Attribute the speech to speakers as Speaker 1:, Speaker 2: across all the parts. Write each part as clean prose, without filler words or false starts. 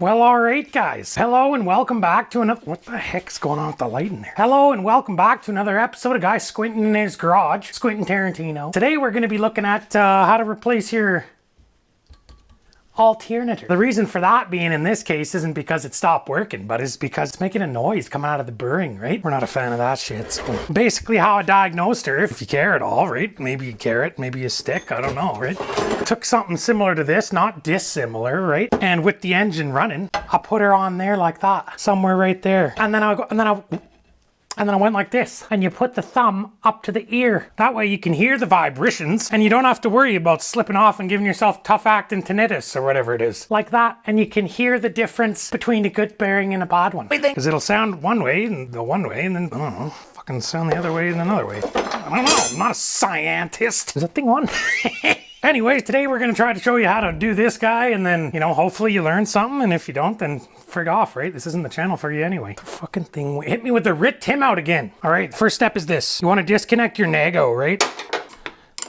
Speaker 1: Well, all right, guys. Hello and welcome back to another... What the heck's going on with the light in there? Hello and welcome back to another episode of Guy Squinting in his garage. Squinting Tarantino. Today we're going to be looking at how to replace your alternator. The reason for that being in this case isn't because it stopped working, but it's because it's making a noise coming out of the bearing, right? We're not a fan of that shit. So basically how I diagnosed her, if you care at all, right? Maybe you care it, maybe you stick, I don't know, right? Took something similar to this, not dissimilar, right? And with the engine running, I put her on there like that, somewhere right there. And then I went like this, and you put the thumb up to the ear. That way you can hear the vibrations, and you don't have to worry about slipping off and giving yourself tough actin tinnitus or whatever it is. Like that, and you can hear the difference between a good bearing and a bad one. Because it'll sound one way, and the one way, and then, I don't know, fucking sound the other way and another way. I don't know, I'm not a scientist. Is that thing on? Anyways, today we're going to try to show you how to do this guy, and then, you know, hopefully you learn something, and if you don't, then frig off, right? This isn't the channel for you anyway. The fucking thing hit me with the Rit Tim out again. All right, first step is this. You want to disconnect your Nago, right?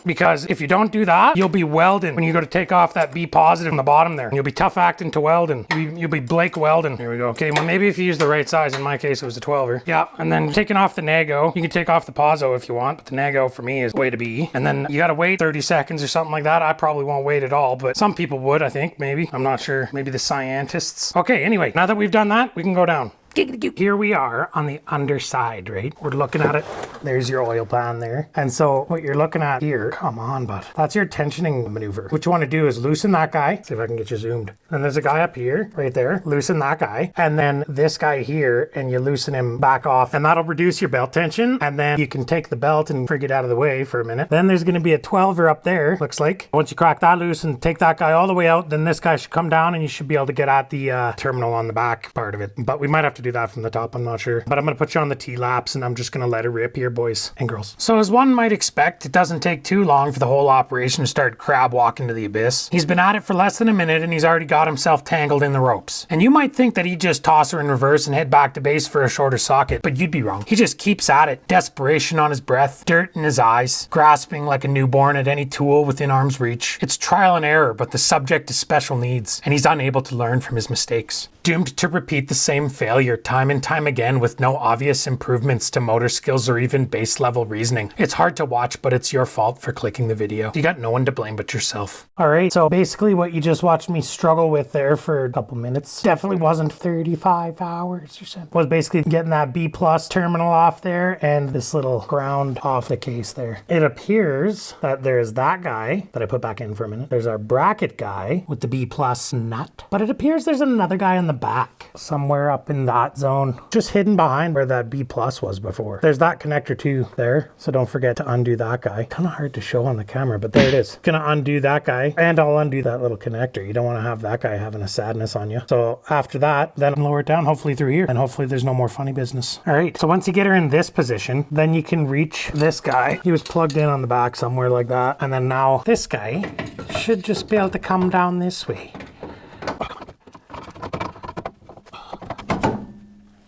Speaker 1: Because if you don't do that, you'll be welding when you go to take off that B positive on the bottom there. And you'll be tough acting to welding. You'll be Blake welding. Here we go. Okay, well maybe if you use the right size, in my case it was a 12er. Yeah, and then taking off the Nago. You can take off the Pozzo if you want, but the Nago for me is way to be. And then you gotta wait 30 seconds or something like that. I probably won't wait at all, but some people would, I think, maybe. I'm not sure. Maybe the scientists. Okay, anyway, now that we've done that, we can go down. Here we are on the underside, right? We're looking at it. There's your oil pan there. And so what you're looking at here, come on, bud. That's your tensioning maneuver. What you want to do is loosen that guy. See if I can get you zoomed. And there's a guy up here, right there. Loosen that guy. And then this guy here, and you loosen him back off. And that'll reduce your belt tension. And then you can take the belt and frig it out of the way for a minute. Then there's going to be a 12er up there, looks like. Once you crack that loose and take that guy all the way out, then this guy should come down and you should be able to get at the terminal on the back part of it. But we might have to do that from the top, I'm not sure. But I'm going to put you on the T-laps and I'm just going to let it rip here, boys and girls. So as one might expect, it doesn't take too long for the whole operation to start crab walking to the abyss. He's been at it for less than a minute and he's already got himself tangled in the ropes. And you might think that he'd just toss her in reverse and head back to base for a shorter socket, but you'd be wrong. He just keeps at it, desperation on his breath, dirt in his eyes, grasping like a newborn at any tool within arm's reach. It's trial and error, but the subject is special needs and he's unable to learn from his mistakes. Doomed to repeat the same failure time and time again with no obvious improvements to motor skills or even base level reasoning. It's hard to watch, but it's your fault for clicking the video. You got no one to blame but yourself. All right, so basically what you just watched me struggle with there for a couple minutes, definitely wasn't 35 hours or something, was basically getting that B plus terminal off there and this little ground off the case there. It appears that there's that guy that I put back in for a minute. There's our bracket guy with the B plus nut, but it appears there's another guy in the back somewhere up in that zone, just hidden behind where that B plus was before. There's that connector too there, so don't forget to undo that guy. Kind of hard to show on the camera, but there it is. Gonna undo that guy and I'll undo that little connector. You don't want to have that guy having a sadness on you. So after that, then lower it down, hopefully through here, and hopefully there's no more funny business. All right, so once you get her in this position, then you can reach this guy. He was plugged in on the back somewhere like that, and then now this guy should just be able to come down this way.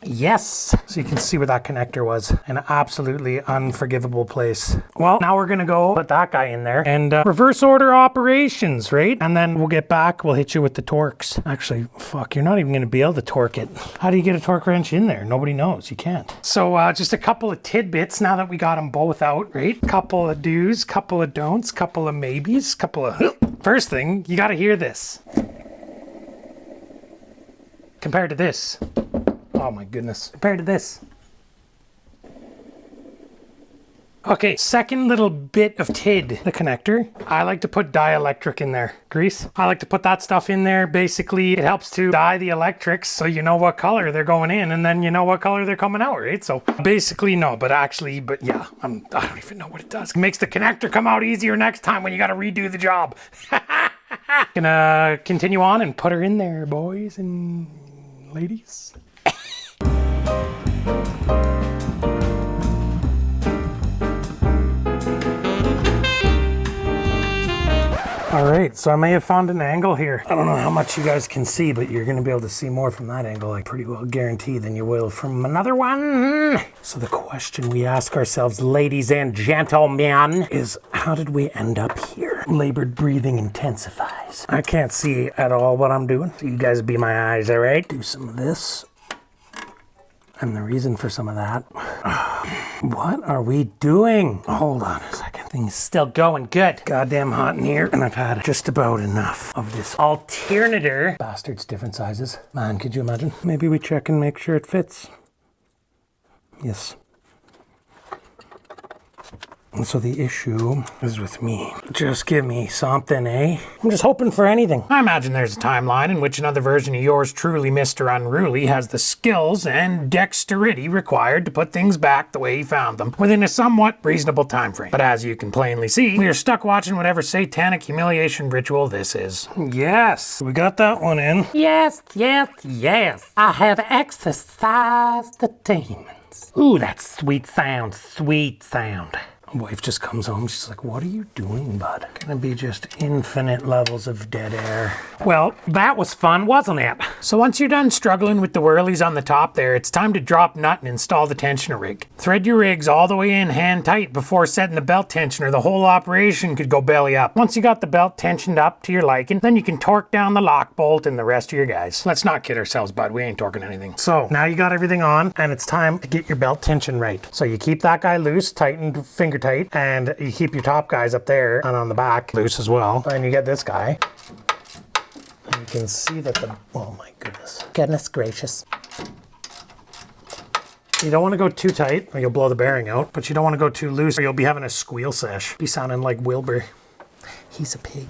Speaker 1: Yes, so you can see where that connector was, an absolutely unforgivable place. Well, now we're gonna go put that guy in there and reverse order operations, right? And then we'll get back, we'll hit you with the torques. Actually, fuck, you're not even gonna be able to torque it. How do you get a torque wrench in there? Nobody knows, you can't. So just a couple of tidbits now that we got them both out, right? Couple of do's, couple of don'ts, couple of maybes, couple of... First thing, you gotta hear this. Compared to this. Oh my goodness. Compared to this. Okay, second little bit of tid, the connector. I like to put dielectric in there. Grease. I like to put that stuff in there. Basically, it helps to dye the electrics so you know what color they're going in and then you know what color they're coming out, right? So basically no, but yeah, I don't even know what it does. It makes the connector come out easier next time when you gotta redo the job. Gonna continue on and put her in there, boys and ladies. All right, so I may have found an angle here. I don't know how much you guys can see, but you're gonna be able to see more from that angle, I pretty well guarantee, than you will from another one. So the question we ask ourselves, ladies and gentlemen, is how did we end up here? Labored breathing intensifies. I can't see at all what I'm doing, so you guys be my eyes, all right? Do some of this. And the reason for some of that. What are we doing? Hold on a second. Things still going good. Goddamn hot in here. And I've had just about enough of this Alternator. Bastards, different sizes. Man, could you imagine? Maybe we check and make sure it fits. Yes. And so the issue is with me. Just give me something, eh? I'm just hoping for anything. I imagine there's a timeline in which another version of yours truly, Mr. Unruly, has the skills and dexterity required to put things back the way he found them within a somewhat reasonable time frame. But as you can plainly see, we are stuck watching whatever satanic humiliation ritual this is. Yes, we got that one in. Yes, yes, yes. I have exercised the demons. Ooh, that's sweet sound, sweet sound. Wife just comes home, she's like, what are you doing, bud? Gonna be just infinite levels of dead air. Well, that was fun, wasn't it? So once you're done struggling with the whirlies on the top there, it's time to drop nut and install the tensioner rig. Thread your rigs all the way in hand tight before setting the belt tensioner. The whole operation could go belly up. Once you got the belt tensioned up to your liking, then you can torque down the lock bolt and the rest of your guys. Let's not kid ourselves, bud, we ain't torquing anything. So now you got everything on and it's time to get your belt tension right. So you keep that guy loose, tightened, finger tight, and you keep your top guys up there and on the back loose as well. And you get this guy. And you can see that oh my goodness. Goodness gracious. You don't want to go too tight or you'll blow the bearing out, but you don't want to go too loose or you'll be having a squeal sesh. Be sounding like Wilbur. He's a pig.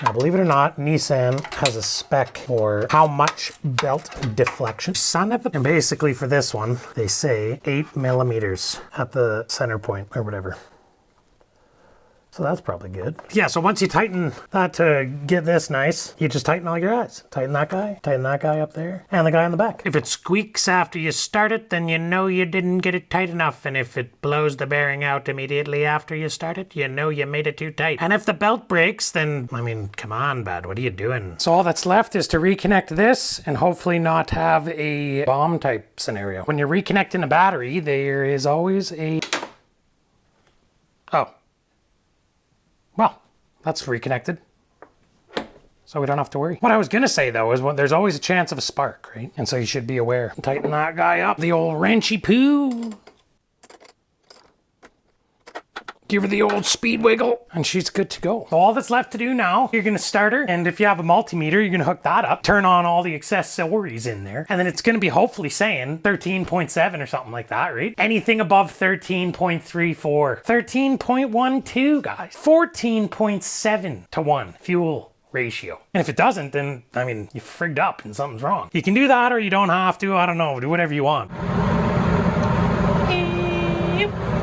Speaker 1: Now, believe it or not, Nissan has a spec for how much belt deflection. Son of a... And basically for this one, they say 8 millimeters at the center point or whatever. So that's probably good. Yeah, so once you tighten that to get this nice, you just tighten all your guys. Tighten that guy up there, and the guy on the back. If it squeaks after you start it, then you know you didn't get it tight enough. And if it blows the bearing out immediately after you start it, you know you made it too tight. And if the belt breaks, then, I mean, come on, bud, what are you doing? So all that's left is to reconnect this and hopefully not have a bomb type scenario. When you're reconnecting a battery, there is always a... Oh. Well, that's reconnected, so we don't have to worry. What I was gonna say though is there's always a chance of a spark, right? And so you should be aware. Tighten that guy up, the old wrenchy poo. Give her the old speed wiggle, and she's good to go. So all that's left to do now, you're gonna start her, and if you have a multimeter, you're gonna hook that up, turn on all the accessories in there, and then it's gonna be hopefully saying 13.7 or something like that, right? Anything above 13.34, 13.12, guys, 14.7 to 1 fuel ratio. And if it doesn't, then, I mean, you frigged up and something's wrong. You can do that or you don't have to, I don't know, do whatever you want.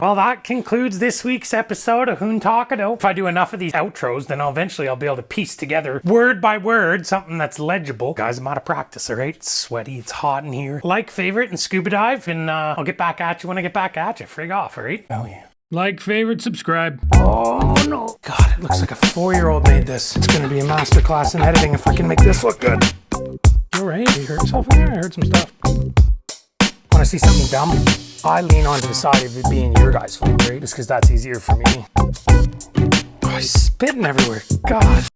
Speaker 1: Well, that concludes this week's episode of Hoon Talk Devin. If I do enough of these outros, then eventually I'll be able to piece together word by word something that's legible. Guys, I'm out of practice, all right? It's sweaty, it's hot in here. Like, favorite, and scuba dive, and I'll get back at you when I get back at you. Frig off, all right? Oh, yeah. Like, favorite, subscribe. Oh, no. God, it looks like a 4-year-old made this. It's going to be a masterclass in editing if I can make this look good. You all right? You hurt yourself in there? I heard some stuff. Want to see something dumb? I lean onto the side of it being your guys' fault, right? Just because that's easier for me. Oh, he's spitting everywhere. God.